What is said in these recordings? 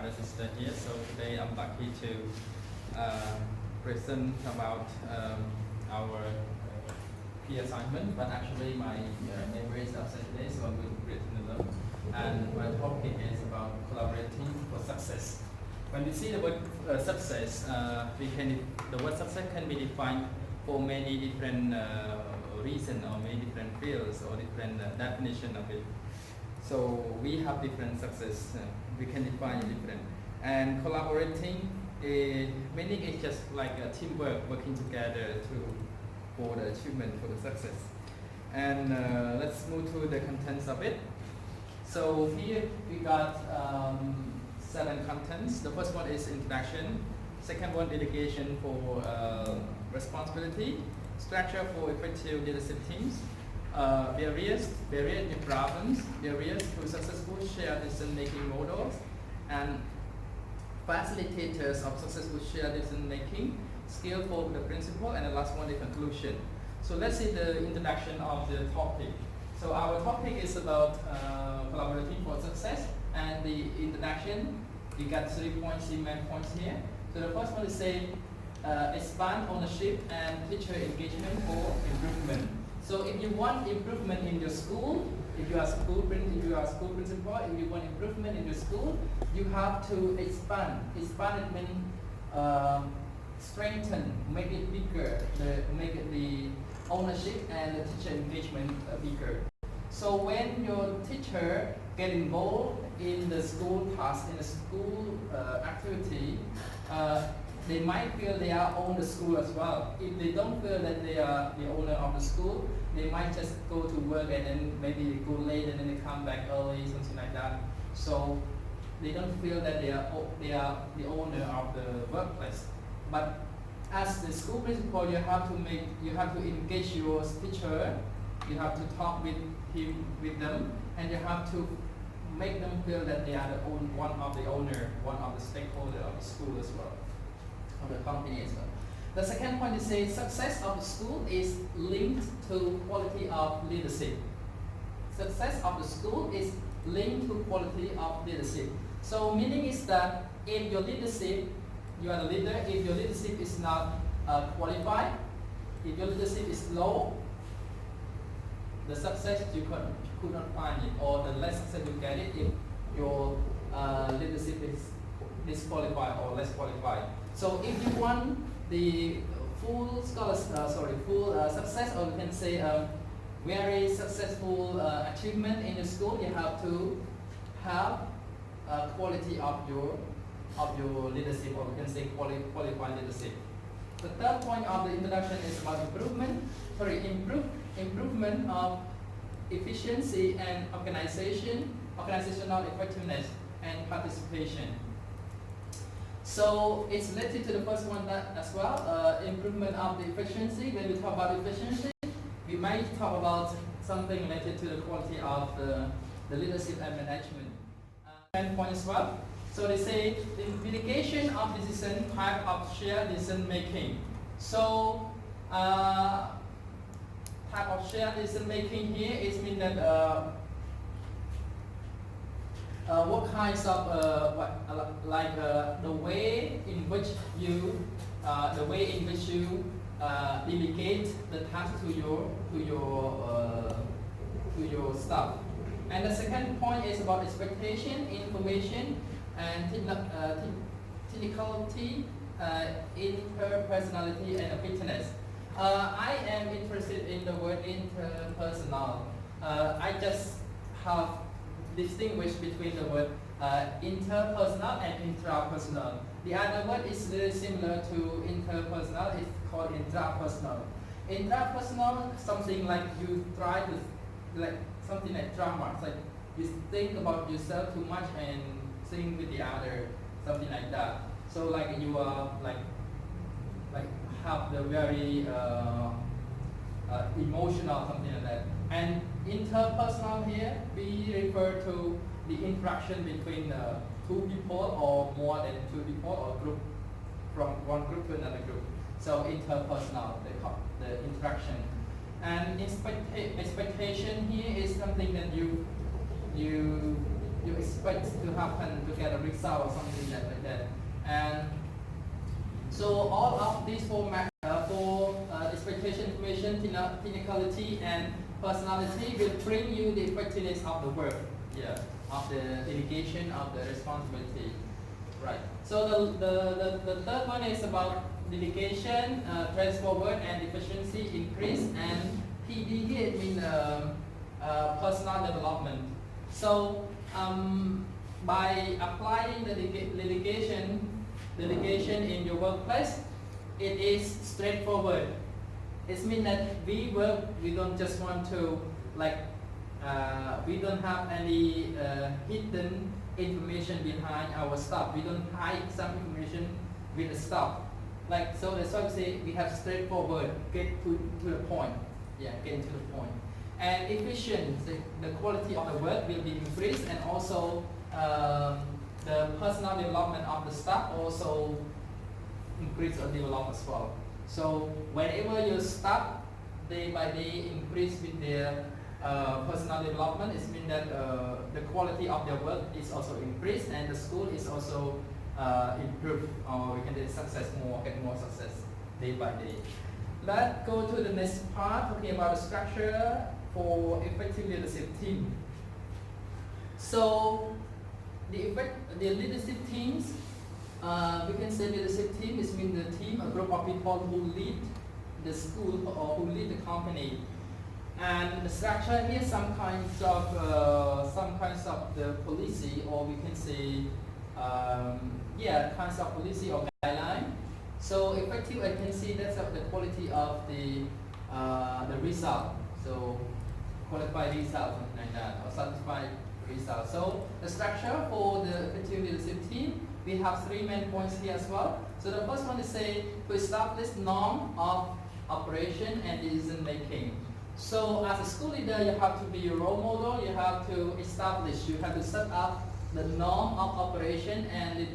other sister here. So today I'm lucky to present about our key assignment, but actually my neighbor is absent today, so I'm going to read it alone. And my topic is about collaborating for success. When we see the word success, the word success can be defined for many different reasons or many different fields or different definition of it. So we have different success. We can define it different. And collaborating, meaning it's just like a teamwork, working together for the achievement, for the success. And let's move to the contents of it. So here we got 7 contents. The first one is introduction. Second one, dedication for responsibility. Structure for effective leadership teams. Barriers to problems. Barriers to successful shared decision-making models. And facilitators of successful shared decision-making. Skill for the principle. And the last one, the conclusion. So let's see the introduction of the topic. So our topic is about collaborating for success, and the introduction, we got 3 points, 3 main points here. So the first one is say expand ownership and teacher engagement for improvement. So if you want improvement in your school, if you are school principal, if you want improvement in your school, you have to expand. Expand it means strengthen, make it bigger, make it the ownership and the teacher engagement bigger. So when your teacher get involved in the school task, in the school activity, they might feel they are own the school as well. If they don't feel that they are the owner of the school, they might just go to work and then maybe go late and then they come back early, something like that. So they don't feel that they are the owner of the workplace. But as the school principal, you have to engage your teacher. You have to talk with them, and you have to make them feel that they are one of the owner, one of the stakeholder of the school as well, of the company as well. The second point is say success of the school is linked to quality of leadership. Success of the school is linked to quality of leadership. So meaning is that if your leadership, you are the leader, if your leadership is not qualified, if your leadership is low, the success you could not find it, or the less success you get it if your leadership is disqualified or less qualified. So if you want the full success, or we can say very successful achievement in the school, you have to have quality of your leadership, or we can say qualified leadership. The third point of the introduction is about improvement of efficiency and organizational effectiveness and participation. So it's related to the first one as well, improvement of the efficiency. When we talk about efficiency, we might talk about something related to the quality of the leadership and management. And point as well. So they say the delegation of decision type of shared decision making. So type of shared decision making here is mean that what kinds of the way in which you delegate the task to your staff. And the second point is about expectation, information, and technicality, interpersonality, and fitness. I am interested in the word interpersonal. I just have distinguished between the word interpersonal and intrapersonal. The other word is very similar to interpersonal. It's called intrapersonal. Intrapersonal, something like you try to, like something like drama. It's like you think about yourself too much and think with the other, something like that. So like you are like have the very emotional, something like that. And interpersonal here, we refer to the interaction between 2 people or more than 2 people, or group from one group to another group. So interpersonal, the interaction. And expectation here is something that you expect to happen to get a result or something like that. And so all of these four expectation, information, technicality, and personality will bring you the effectiveness of the work, of the delegation of the responsibility, right? So the third one is about delegation, transfer work, and efficiency increase, and PD here means personal development. So by applying the delegation in your workplace, it is straightforward. It means that we don't just want to we don't have any hidden information behind our stuff. We don't hide some information with the stuff. So that's why we say we have straightforward, get to the point. Getting to the point. And efficiency, the quality of the work will be increased, and also the personal development of the staff also increase or develop as well. So whenever your staff day by day increase with their personal development, it means that the quality of their work is also increased, and the school is also improved, or we can get more success day by day. Let's go to the next part, talking about the structure for effective leadership team. So the leadership teams, we can say leadership team is mean the team, a group of people who lead the school or who lead the company. And the structure here, some kinds of the policy, or we can say kinds of policy or guideline. So effective, I can see that's the quality of the result. So qualified result, something like that, or satisfied result. So the structure for the effective leadership team, we have three main points here as well. So the first one is say to establish norm of operation and decision making. So as a school leader, you have to be a role model. You have to establish, you have to set up the norm of operation and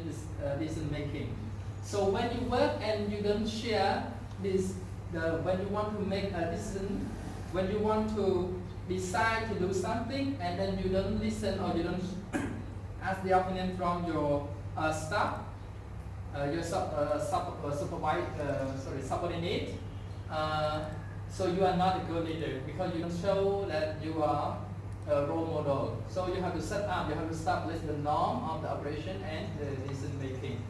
decision making. So when you work and you don't share this, when you want to make a decision, when you want to decide to do something, and then you don't listen or you don't ask the opinion from your staff, your subordinate, so you are not a good leader because you don't show that you are a role model. So you have to set up, you have to establish the norm of the operation and the decision making.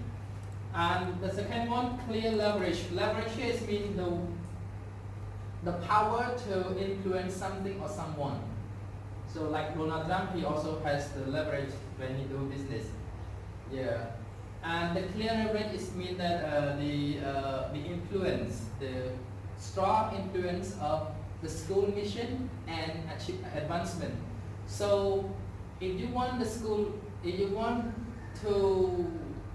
And the second one, clear leverage. Leverage is mean the power to influence something or someone. So like Donald Trump, he also has the leverage when he do business. And the clear leverage is mean that the influence, the strong influence of the school mission and advancement. So if you want the school, if you want to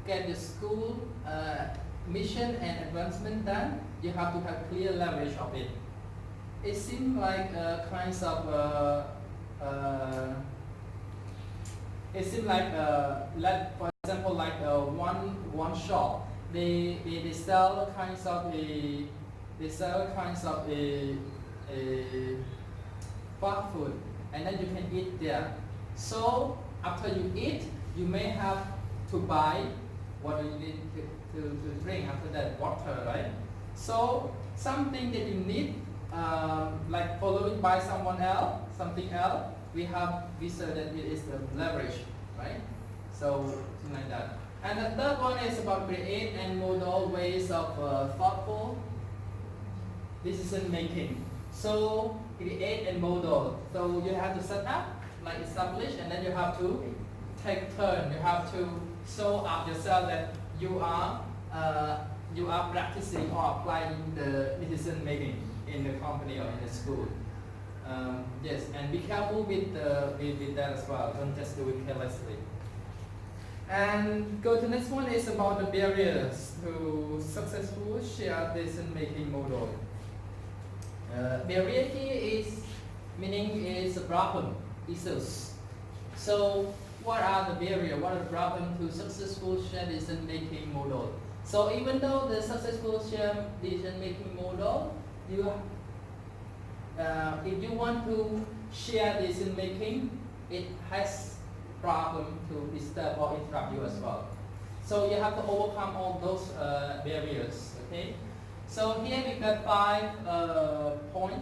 get the school mission and advancement done, you have to have clear leverage of it. It seems like kinds of for example, like one shop, they sell kinds of a fast food, and then you can eat there. So after you eat, you may have to buy what you need to drink after that, water, right? So something that you need, like followed by someone else, something else, we said that it is the leverage, right? So something like that. And the third one is about create and model ways of thoughtful decision making. So create and model. So you have to set up, like establish, and then you have to take turn. You have to show up yourself that you are practicing or applying the decision making in the company or in the school. Yes, and be careful with that as well. Don't just do it carelessly. And go to the next one is about the barriers to successful shared decision making model. Barrier here is meaning is a problem, issues. So what are the barriers? What are the problems to successful shared decision making model? So even though the successful shared decision making model, if you want to share decision making, it has problem to disturb or interrupt you as well. So you have to overcome all those barriers. Okay. So here we got 5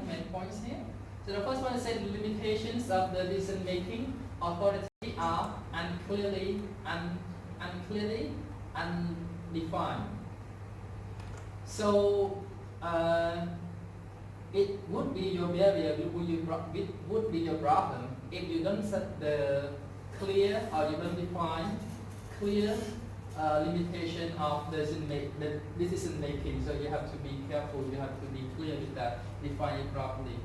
main points here. So the first one is that limitations of the decision-making authority are unclearly undefined. So it would be your barrier, it would be your problem if you don't set the clear or you don't define clear limitation of the decision making. So you have to be careful, you have to be clear with that, define it properly.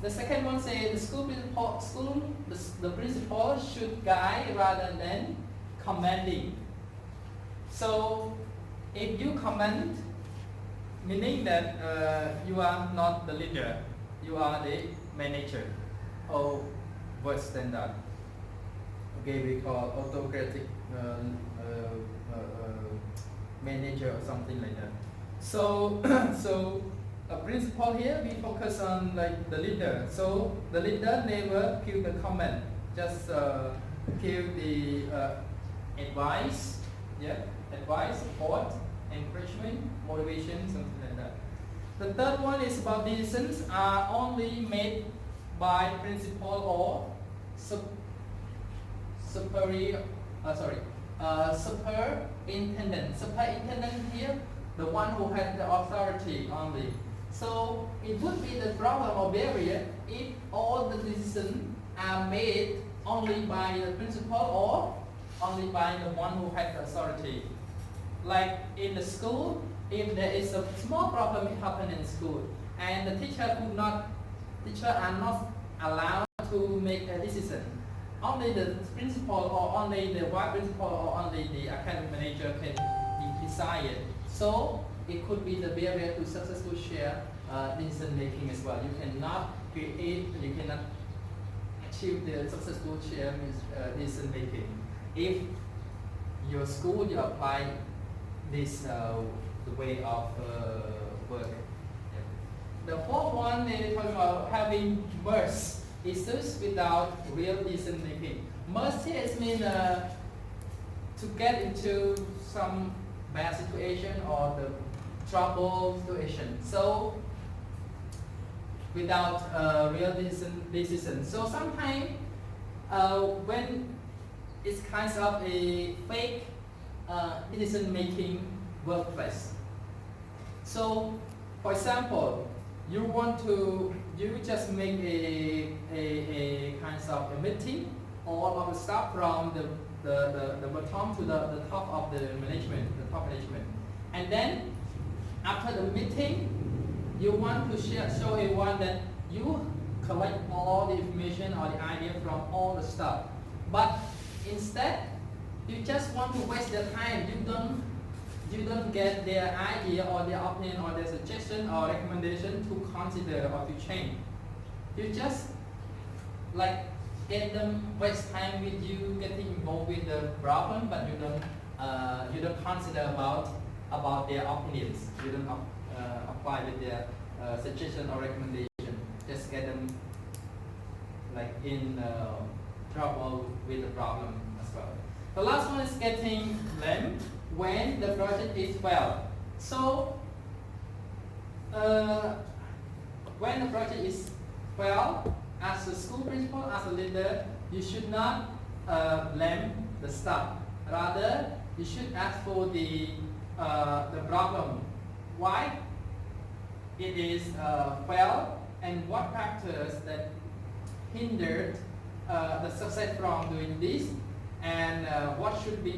The second one says the principal should guide rather than commanding. So if you command, meaning that you are not the leader, you are the manager, or worse than that. Okay, we call autocratic manager or something like that. So so a principle here we focus on like the leader. So the leader never give the command, just give the advice, advice, support, encouragement, motivation, something like that. The third one is about decisions are only made by principal or superintendent. Superintendent here, the one who has the authority only. So it would be the problem or barrier if all the decisions are made only by the principal or only by the one who has the authority. Like in the school, if there is a small problem happening in school and the teacher are not allowed to make a decision, only the principal or only the vice principal or only the academic manager can decide it. So it could be the barrier to successful share decision making as well. You cannot create, you cannot achieve the successful share decision making if your school you apply this the way of work. The fourth one they talk about having merge issues without real decision making. Merge here means to get into some bad situation or the trouble situation. So without real decision. So sometimes when it's kind of a fake decision making workplace. So for example, you just make a kind of a meeting, all of the staff from the bottom to the top of the management, the top management. And then after the meeting, you want to show everyone that you collect all the information or the idea from all the staff. But instead, you just want to waste their time. You don't get their idea or their opinion or their suggestion or recommendation to consider or to change. You just like get them waste time with you getting involved with the problem, but you don't consider about their opinions. You don't apply with their suggestion or recommendation. Just get them like in trouble with the problem as well. The last one is getting blamed when the project is failed. So when the project is failed, as a school principal, as a leader, you should not blame the staff. Rather, you should ask for the problem. Why it is failed and what factors that hindered the success from doing this, and what should be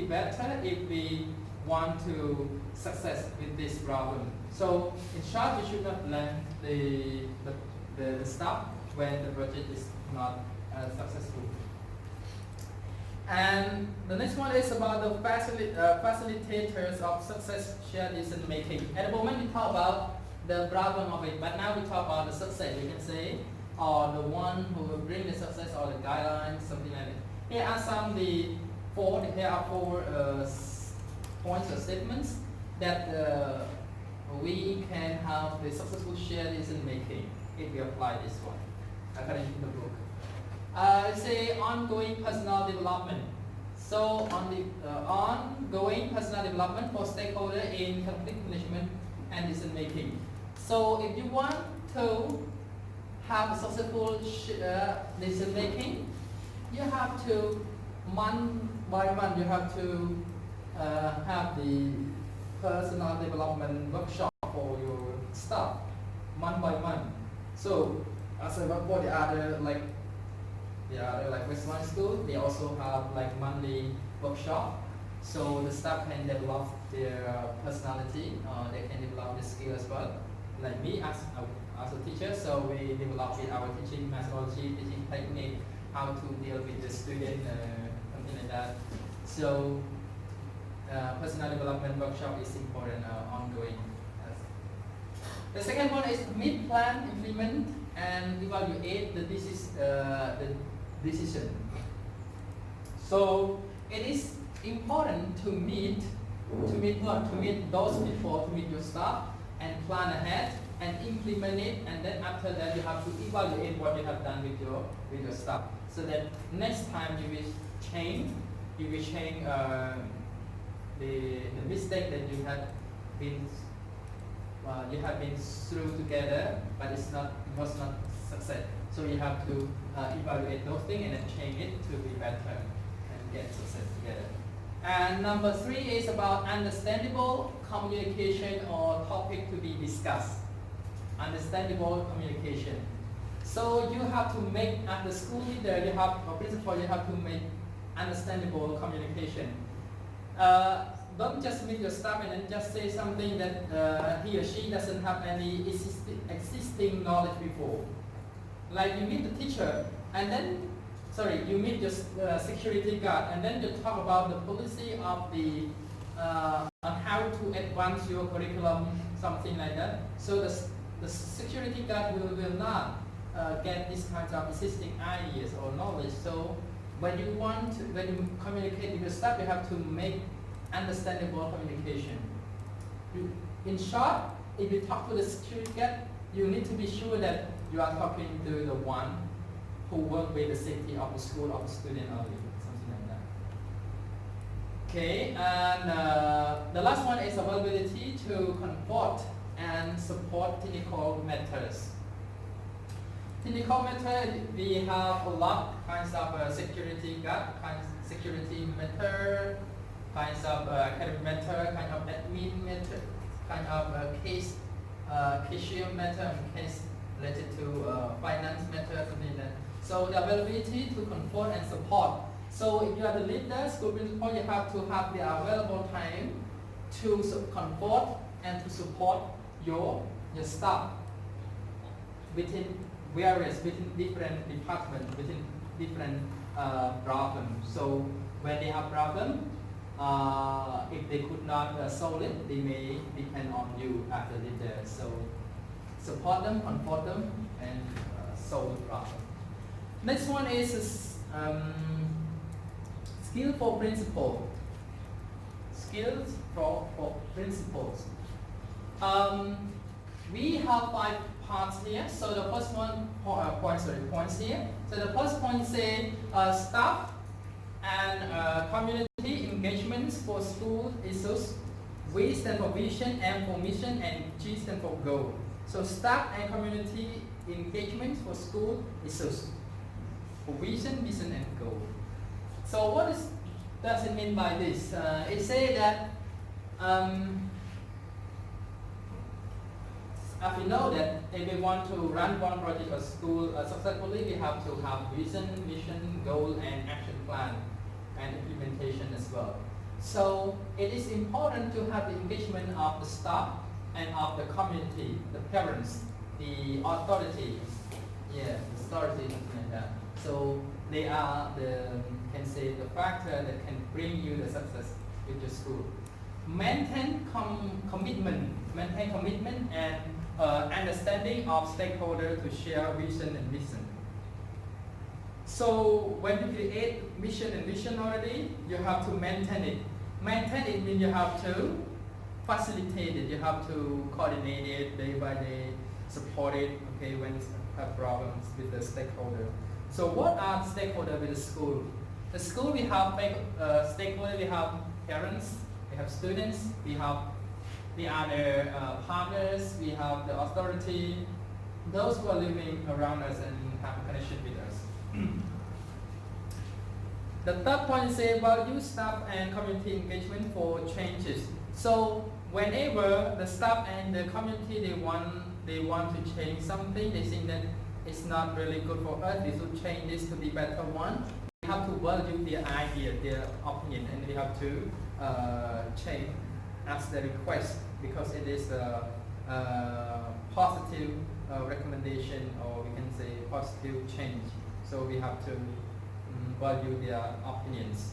better if we want to success with this problem. So in short, you should not blame the staff when the project is not successful. And the next one is about the facilitators of success shared decision making. At the moment we talk about the problem of it, but now we talk about the success, we can say, or the one who will bring the success or the guidelines, something like that. Here are four points or statements that we can have the successful shared decision making if we apply this one according to the book. Say ongoing personal development. So on the ongoing personal development for stakeholder in conflict management and decision making. So if you want to have a successful decision making, you have to month by month you have to have the personal development workshop for your staff month by month. So as I work for the other like Western school, they also have like monthly workshop. So the staff can develop their personality, they can develop the skill as well. Like me as a teacher, so we develop with our teaching methodology, teaching technique, how to deal with the student, something like that. So personal development workshop is important, ongoing. The second one is meet, plan, implement, and evaluate the decision. So it is important to meet those before, to meet your staff and plan ahead and implement it, and then after that you have to evaluate what you have done with your staff, so that next time you will change the mistake that you have been through together, but it was not success. So you have to evaluate those things and then change it to be better and get success together. And number 3 is about understandable communication or topic to be discussed. Understandable communication. So you have to make, as the school leader, you have, or principal, you have to make understandable communication. Don't just meet your staff and then just say something that he or she doesn't have any existing knowledge before. Like you meet the teacher and then, you meet your security guard and then you talk about the policy of the, on how to advance your curriculum, something like that. So the security guard will not get these kinds of existing ideas or knowledge. So when you communicate with your staff, you have to make understandable communication. In short, if you talk to the security guard, you need to be sure that you are talking to the one who work with the safety of the school, of the student only, something like that. Okay, and the last one is availability to comfort and support technical matters. Technical matter, we have a lot kinds of security guard, security matter, kinds of academic matter, kind of admin matter, kind of cashier matter, and case related to finance matter, something like that. So the availability to comfort and support. So if you are the leader, school principal, you have to have the available time to comfort and to support your staff within different departments, within different problems. So when they have problem, if they could not solve it, they may depend on you as the leader. So support them, comfort them, and solve the problem. Next one is skill for principal. Skills for principals. We have 5 parts here. So the first one points here. So the first point say staff and community engagements for school issues. V stand for vision, M for mission, and G stand for goal. So staff and community engagements for school issues. For vision, mission, and goal. So what does it mean by this? It says that as we know that if we want to run one project or school successfully, we have to have vision, mission, goal, and action plan, and implementation as well. So it is important to have the engagement of the staff and of the community, the parents, the authorities, the authorities, something like that. So they are the factor that can bring you the success with your school. Maintain commitment and understanding of stakeholders to share vision and mission. So when you create mission and vision already, you have to maintain it. Maintain it means you have to facilitate it, you have to coordinate it day by day, support it, okay, when you have problems with the stakeholder. So what are the stakeholders with the school? The school we have stakeholders, we have parents, we have students, we have the other partners, we have the authority, those who are living around us and have a connection with us. The third point is about youth staff and community engagement for changes. So whenever the staff and the community they want to change something, they think that it's not really good for us, we should change this to be better one. We have to value their idea, their opinion, and we have to change as the request because it is a positive recommendation, or we can say positive change. So we have to value their opinions.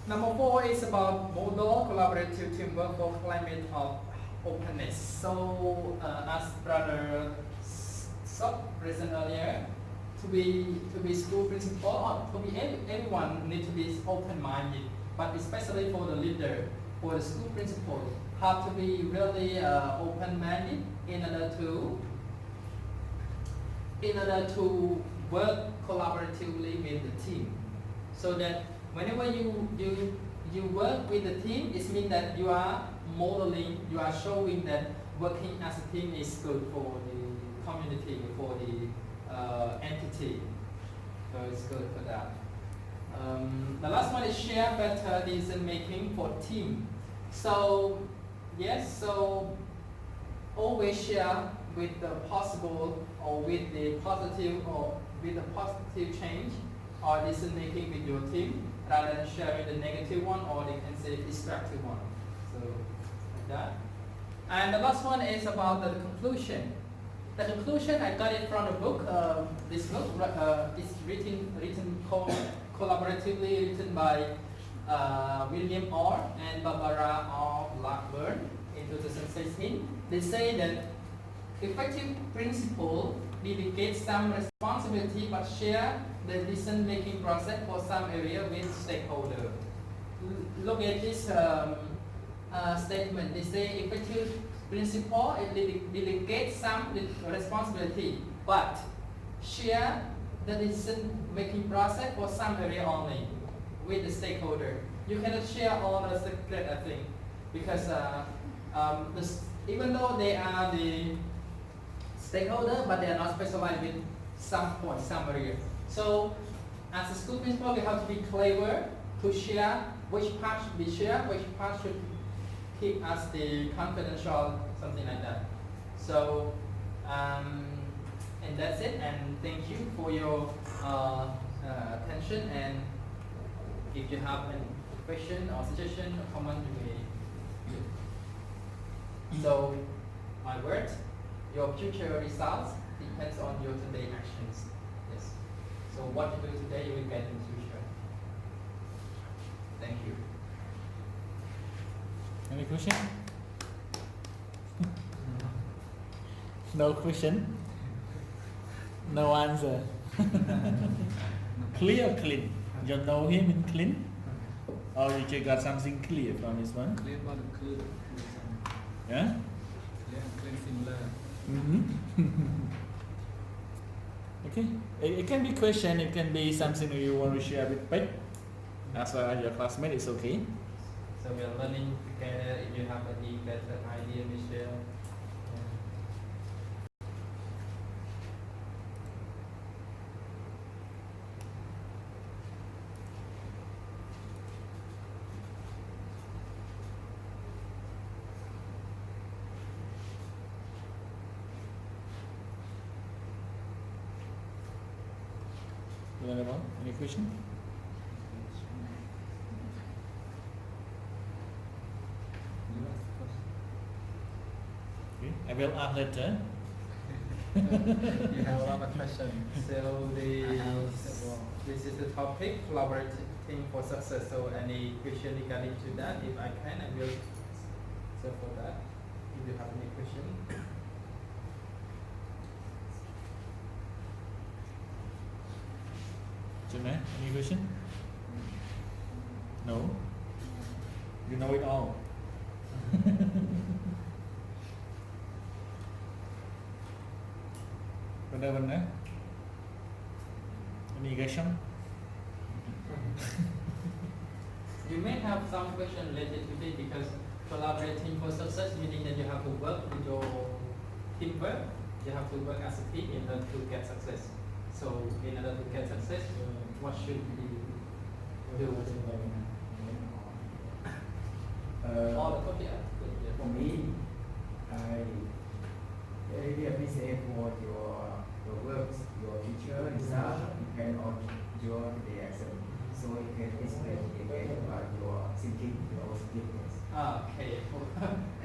Number 4 is about model collaborative teamwork for climate of openness. So as Brother Sok present earlier, to be school principal or to be everyone need to be open-minded, but especially for the leader, for the school principal, have to be really open-minded in order to work collaboratively with the team. So that whenever you work with the team, it means that you are modeling, you are showing that working as a team is good for the community, for the entity. So it's good for that. The last one is share better decision making for team. So yes, so always share with the possible or with the positive change or decision making with your team, rather than sharing the negative one, or they can say destructive one. So like that. And the last one is about the conclusion. The conclusion, I got it from the book. This book is written collaboratively, written by William Orr and Barbara R. Blackburn in 2016. They say that effective principle delegate some responsibility but share the decision-making process for some area with stakeholder. Look at this statement. They say effective principle delegate some responsibility but share the decision-making process for some area only with the stakeholder. You cannot share all the secret, I think, because even though they are the stakeholder, but they are not specialized with some point, some area. So as a school principal, we have to be clever to share which part should be shared, which part should keep as the confidential, something like that. So and that's it, and thank you for your attention, and if you have any question or suggestion or comment, you may give. So my word, your future results depends on your today actions. Yes. So what you do today, you will get in the future. Thank you. Any question? No question? No answer? Clear or clean? You know him in clean? Or you just got something clear from this one? Clean but clear. Yeah? Clean similar. Okay. It can be question, it can be something you want to share with Peg. As well as your classmate, it's okay. So we are learning together. If you have any better idea, we share. Any question? Okay. I will ask later. You have a lot of questions. So this is the topic, collaborating for success. So any question regarding to that, if I can, I will answer for that. If you have any question. Jimmy, any question? No? You know it all. Benar-benar communication. You may have some question related to this because collaborating for success meaning that you have to work with your teamwork. You have to work as a team in order to get success. So in order to get success, what should we do? All the topic. For me, I really appreciate for your works, your future result depend on your reaction. So you can explain again about your thinking, your skills. Okay.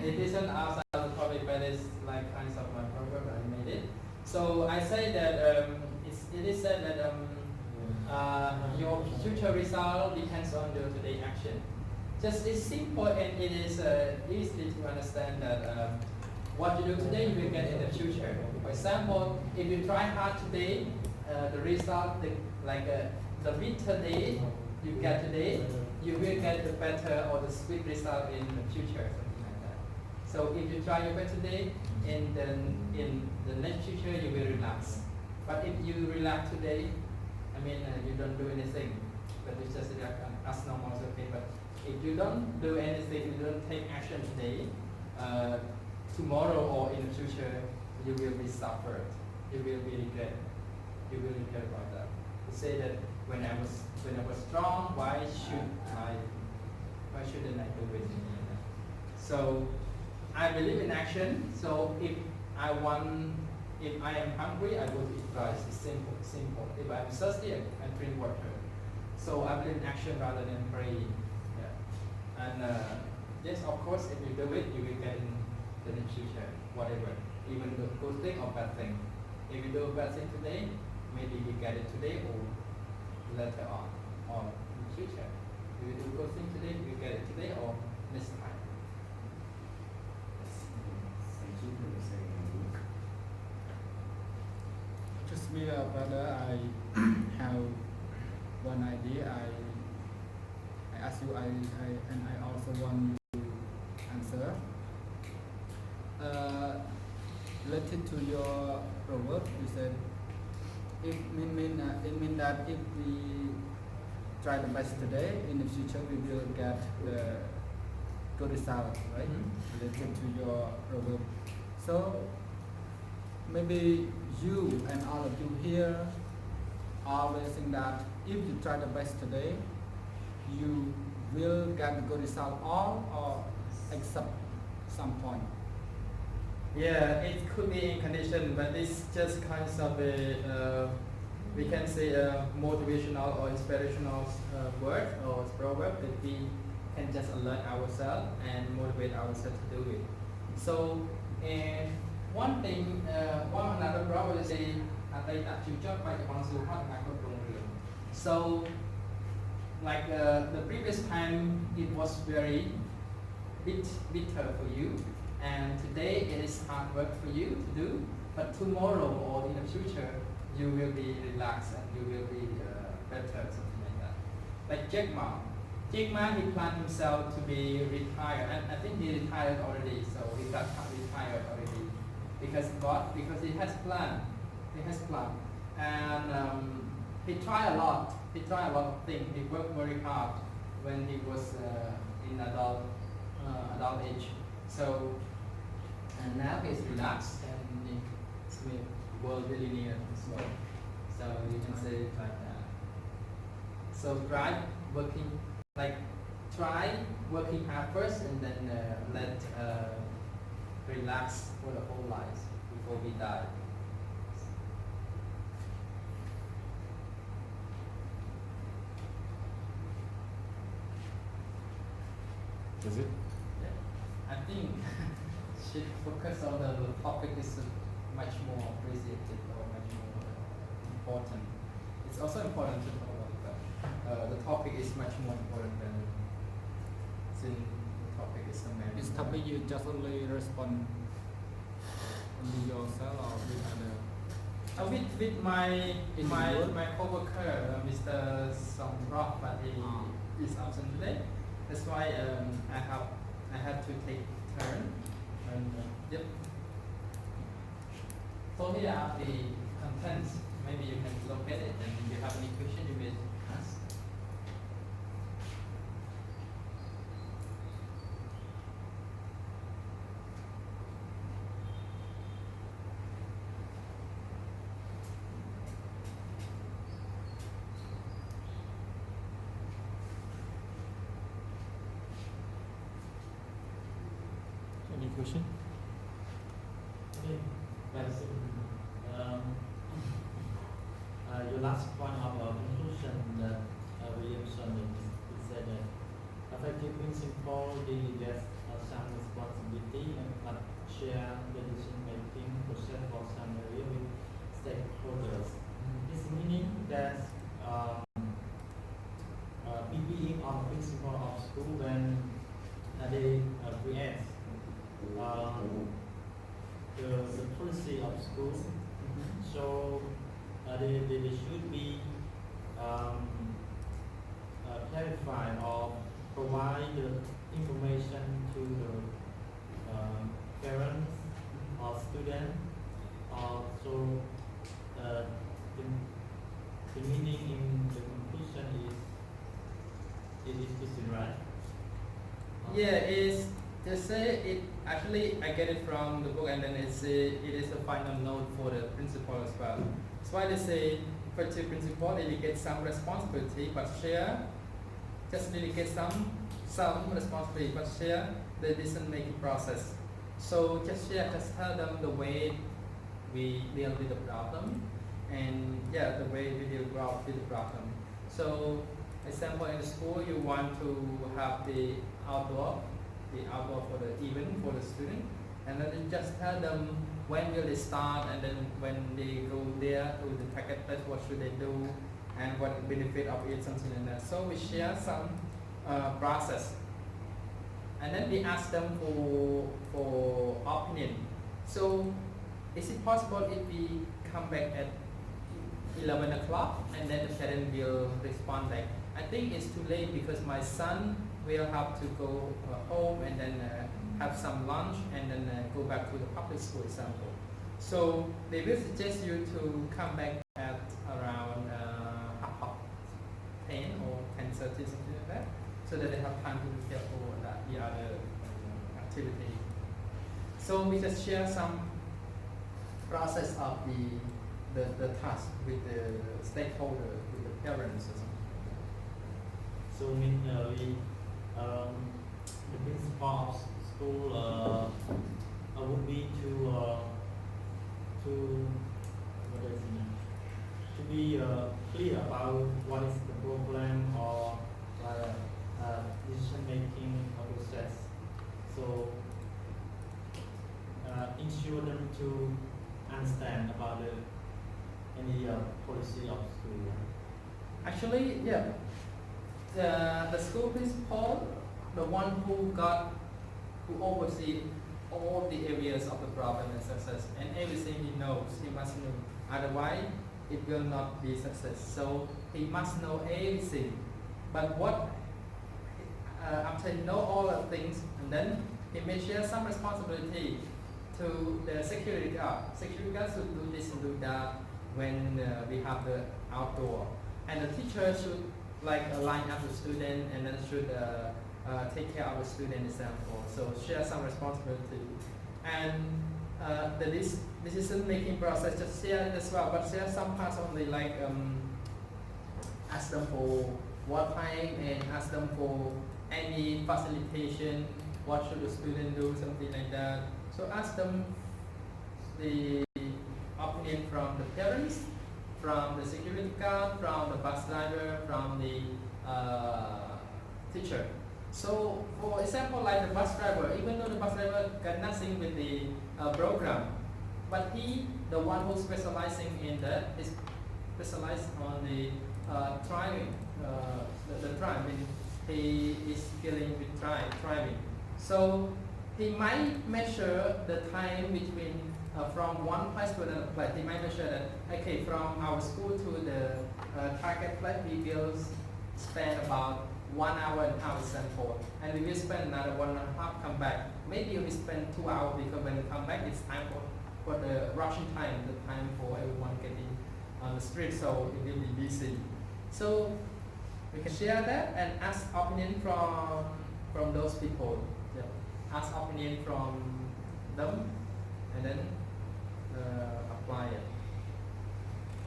It isn't outside the topic, but it's like kinds of my program I made it. So I say that it is said that your future result depends on your today action. Just it's simple and it is easy to understand that what you do today you will get in the future. For example, if you try hard today, the result the better day you get today, you will get the better or the sweet result in the future, something like that. So if you try your best today, in the next future you will relax. But if you relax today, I mean you don't do anything, but you just relax as normal, it's okay. But if you don't do anything, you don't take action today, tomorrow or in the future, you will be suffered. You will be regret. You will regret about that. To say that when I was strong, why shouldn't I do it? So I believe in action. So if I am hungry, I go to eat rice. It's simple. If I'm thirsty, I drink water. So I believe in action rather than praying. Yeah. And yes, of course, if you do it, you will get in the future, whatever, even the good thing or bad thing. If you do a bad thing today, maybe you get it today or later on, or in the future. If you do a good thing today, you get it today or next time. Thank you for saying. Just me, brother, I have one idea. I ask you, and I also want you to answer. Related to your proverb, you said it mean that if we try the best today, in the future we will get the good result, right? Mm-hmm. Related to your proverb. So maybe you and all of you here always think that if you try the best today, you will get the good result all or except some point. Yeah, it could be in condition, but it's just kinds of a, we can say a motivational or inspirational word or proverb that we can just alert ourselves and motivate ourselves to do it. So, and one thing, one another proverb is say, so, like the previous time, it was very bitter for you. And today it is hard work for you to do, but tomorrow or in the future you will be relaxed and you will be better, something like that. Like Jack Ma. Jack Ma, he planned himself to be retired, and I think he retired already, so he got retired already because he has plan. He has plan, and he tried a lot. He tried a lot of things. He worked very hard when he was in adult age. So, and now he's relaxed and he's a world billionaire as well. So you can say it like that. So try working hard first and then let relax for the whole life before we die. Is it? I think should focus on the topic is much more appreciated or much more important. It's also important to talk about it, but the topic is much more important than since the topic is the main. This topic you just only respond only yourself or with other? With my coworker, Mr. Somara, but he is absent today. That's why I had to take turn. And yep. So here are the contents maybe you can look at it, and if you have any question, you may ask. Any question? Okay, that's your last point of conclusion that Williamson is said that effective principle delegates some responsibility and but share the decision making process for some area with stakeholders. This meaning that being on principle of school when they create the policy of school. So they should be clarified or provide the information to the parents or students. So the meaning in the conclusion is right. Yeah, it's just say it. Actually, I get it from the book, and then it is a final note for the principal as well. That's why they say effective principal delegate some responsibility, but share just delegate some responsibility, but share the decision making process. So just tell them the way we deal with the problem, and yeah, the way we deal with the problem. So, example, in the school, you want to have the outdoor for the event for the student, and then you just tell them when will they start, and then when they go there to the target place, what should they do, and what benefit of it, something like that. So we share some process, and then we ask them for opinion. So is it possible if we come back at 11 o'clock and then the parent will respond like, I think it's too late because my son will have to go home and then have some lunch and then go back to the public school example. So they will suggest you to come back at around 10 or 10:30, something like that, so that they have time to prepare for the other activity. So we just share some process of the task with the stakeholder, with the parents or something. So the principal of school would be to be clear about what is the problem or decision making process. So ensure them to understand about any policy of school. Actually, yeah, the school principal, the one who oversee all the areas of the problem and success, and everything he knows, he must know. Otherwise, it will not be success. So he must know everything. But what after he know all the things, and then he may share some responsibility to the security guard. Security guard should do this and do that when we have the outdoor, and the teacher should line up the student and then should take care of the student example. So share some responsibility, and the decision making process just share as well, but share some parts only, ask them for what time and ask them for any facilitation, what should the student do, something like that. So ask them the opinion from the parents, from the security guard, from the bus driver, from the teacher. So for example, like the bus driver, even though the bus driver got nothing with the program, but the one who's specializing in that, is specialized on the driving, the driving. He is dealing with driving. So he might measure the time between from one place to another place. He might measure that, okay, from our school to the target place, we will spend about 1 hour and a half example, and we will spend another 1.5 come back. Maybe we spend 2 hours because when we come back, it's time for the rushing time, the time for everyone getting on the street, so it will be busy. So we can share that and ask opinion from those people. Yeah. Ask opinion from them, and then apply it.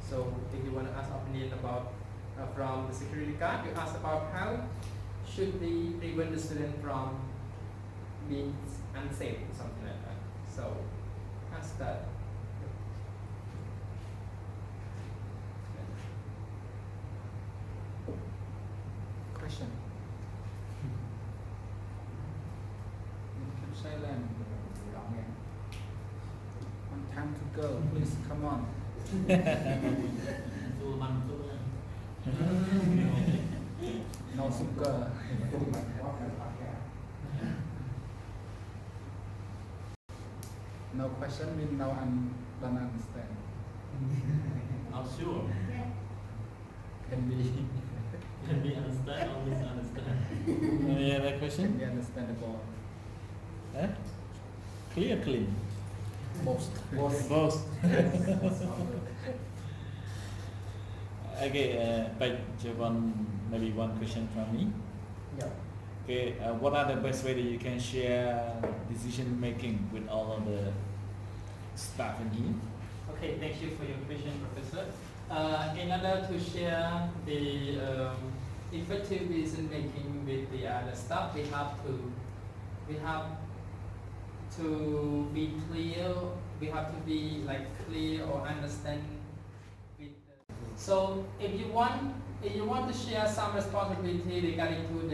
So if you want to ask opinion about from the security guard, you ask about how should we prevent the student from being unsafe or something like that. So ask that. Question. Keep silent. One time to go. Please come on. No sugar. No question means no don't understand. Not sure. Can be Can we understand or misunderstand? Any other can question? be understandable. Huh? Clear, clean. Most. Both. Okay, but maybe one question from me. Yeah. Okay, what are the best way that you can share decision making with all of the staff in here? Okay, thank you for your question, Professor. In order to share the effective decision making with the other staff, we have to be clear. We have to be like clear or understand. So if you want to share some responsibility regarding to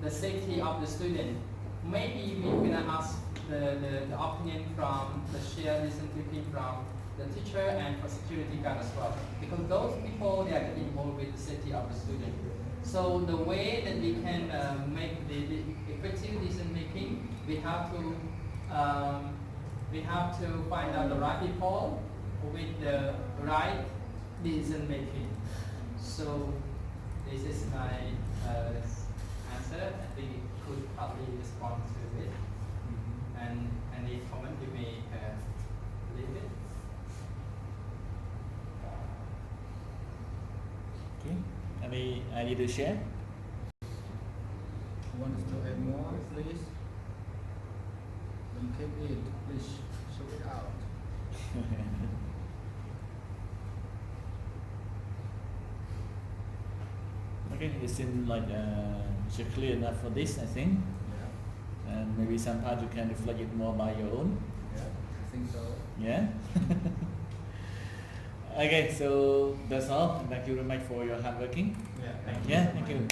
the safety of the student, maybe we're gonna ask the opinion from the shared decision making from the teacher and for security guard as well, because those people, they are getting involved with the safety of the student. So the way that we can make the effective decision making, we have to find out the right people with the right decision making. So this is my answer. I think it could partly respond to it. And any comment you may leave it. Okay, any idea to share? Want us to add more, please? Don't keep it. Please show it out. Okay, it seems like you're clear enough for this, I think. Yeah. And maybe some part you can reflect it more by your own. Yeah. I think so. Yeah. Okay, so that's all. Thank you very much for your hard working. Yeah, thank you. Yeah, so thank much. you.